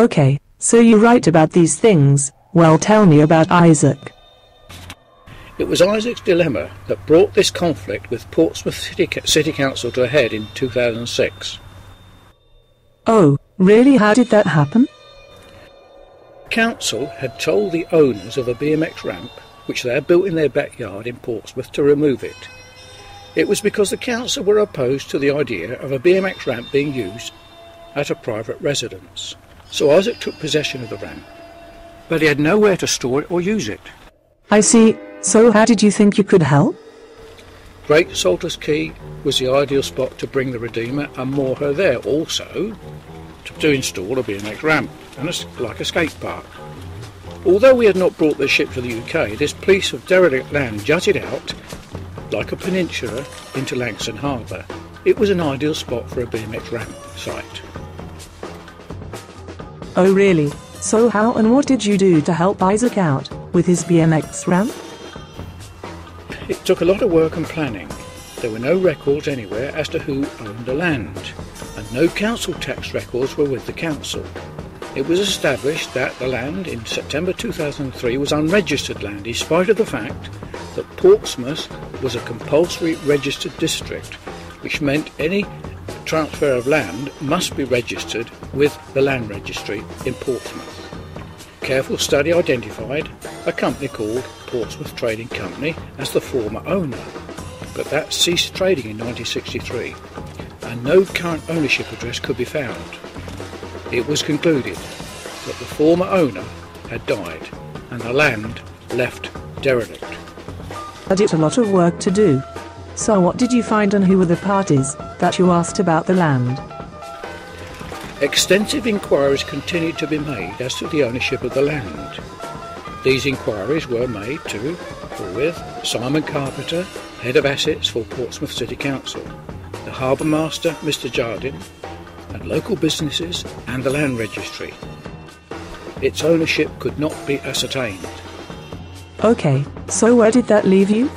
Okay, so you write about these things. Well, tell me about Isaac. It was Isaac's dilemma that brought this conflict with Portsmouth City Council to a head in 2006. Oh, really? How did that happen? The council had told the owners of a BMX ramp, which they had built in their backyard in Portsmouth, to remove it. It was because the council were opposed to the idea of a BMX ramp being used at a private residence. So Isaac took possession of the ramp, but he had nowhere to store it or use it. I see. So how did you think you could help? Great Salters Quay was the ideal spot to bring the Redeemer and moor her there, also to install a BMX ramp and like a skate park. Although we had not brought the ship to the UK, this piece of derelict land jutted out like a peninsula into Langton Harbour. It was an ideal spot for a BMX ramp site. Oh really? So how and what did you do to help Isaac out with his BMX ramp? It took a lot of work and planning. There were no records anywhere as to who owned the land, and no council tax records were with the council. It was established that the land in September 2003 was unregistered land, in spite of the fact that Portsmouth was a compulsory registered district, which meant any transfer of land must be registered with the land registry in Portsmouth. Careful study identified a company called Portsmouth Trading Company as the former owner, but that ceased trading in 1963 and no current ownership address could be found. It was concluded that the former owner had died and the land left derelict. But it's a lot of work to do. So what did you find and who were the parties that you asked about the land? Extensive inquiries continued to be made as to the ownership of the land. These inquiries were made with Simon Carpenter, Head of Assets for Portsmouth City Council, the Harbour Master, Mr Jardine, and local businesses and the Land Registry. Its ownership could not be ascertained. Okay, so where did that leave you?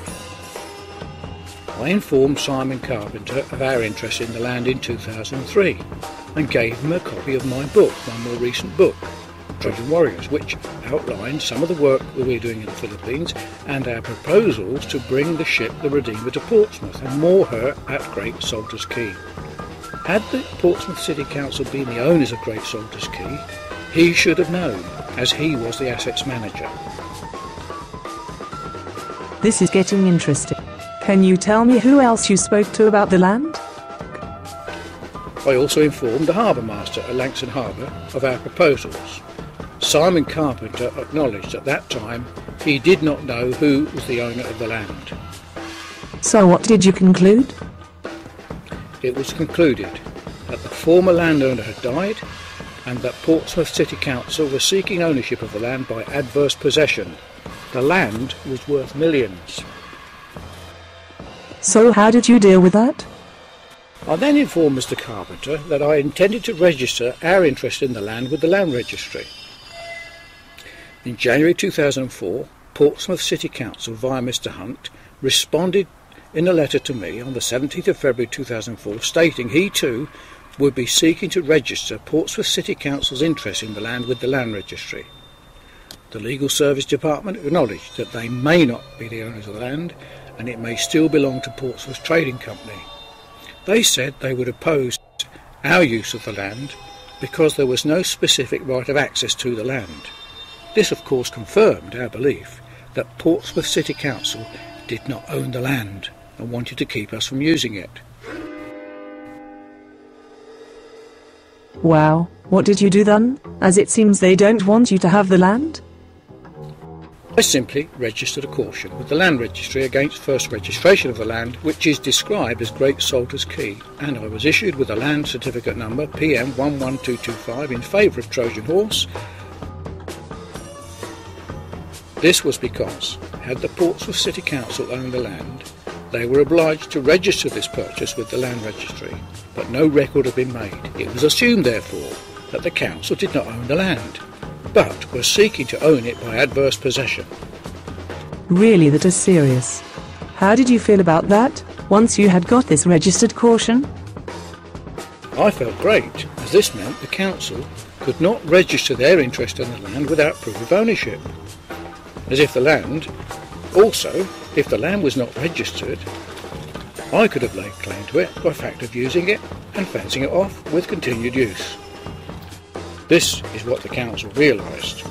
I informed Simon Carpenter of our interest in the land in 2003 and gave him a copy of my book, my more recent book, Trojan Warriors, which outlined some of the work that we're doing in the Philippines and our proposals to bring the ship, the Redeemer, to Portsmouth and moor her at Great Salters Quay. Had the Portsmouth City Council been the owners of Great Salters Quay, he should have known, as he was the assets manager. This is getting interesting. Can you tell me who else you spoke to about the land? I also informed the Harbour Master at Langton Harbour of our proposals. Simon Carpenter acknowledged at that time he did not know who was the owner of the land. So what did you conclude? It was concluded that the former landowner had died and that Portsmouth City Council was seeking ownership of the land by adverse possession. The land was worth millions. So how did you deal with that? I then informed Mr Carpenter that I intended to register our interest in the land with the Land Registry. In January 2004, Portsmouth City Council, via Mr Hunt, responded in a letter to me on the 17th of February 2004, stating he too would be seeking to register Portsmouth City Council's interest in the land with the Land Registry. The Legal Service Department acknowledged that they may not be the owners of the land and it may still belong to Portsmouth Trading Company. They said they would oppose our use of the land because there was no specific right of access to the land. This of course confirmed our belief that Portsmouth City Council did not own the land and wanted to keep us from using it. Wow, what did you do then, as it seems they don't want you to have the land? I simply registered a caution with the Land Registry against first registration of the land, which is described as Great Salters Quay, and I was issued with a land certificate number PM 11225 in favour of Trojan Horse. This was because, had the Portsmouth City Council owned the land, they were obliged to register this purchase with the Land Registry, but no record had been made. It was assumed, therefore, that the council did not own the land, but were seeking to own it by adverse possession. Really, that is serious. How did you feel about that, once you had got this registered caution? I felt great, as this meant the council could not register their interest in the land without proof of ownership. As if the land was not registered, I could have laid claim to it by fact of using it and fencing it off with continued use. This is what the council realised.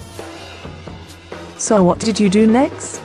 So what did you do next?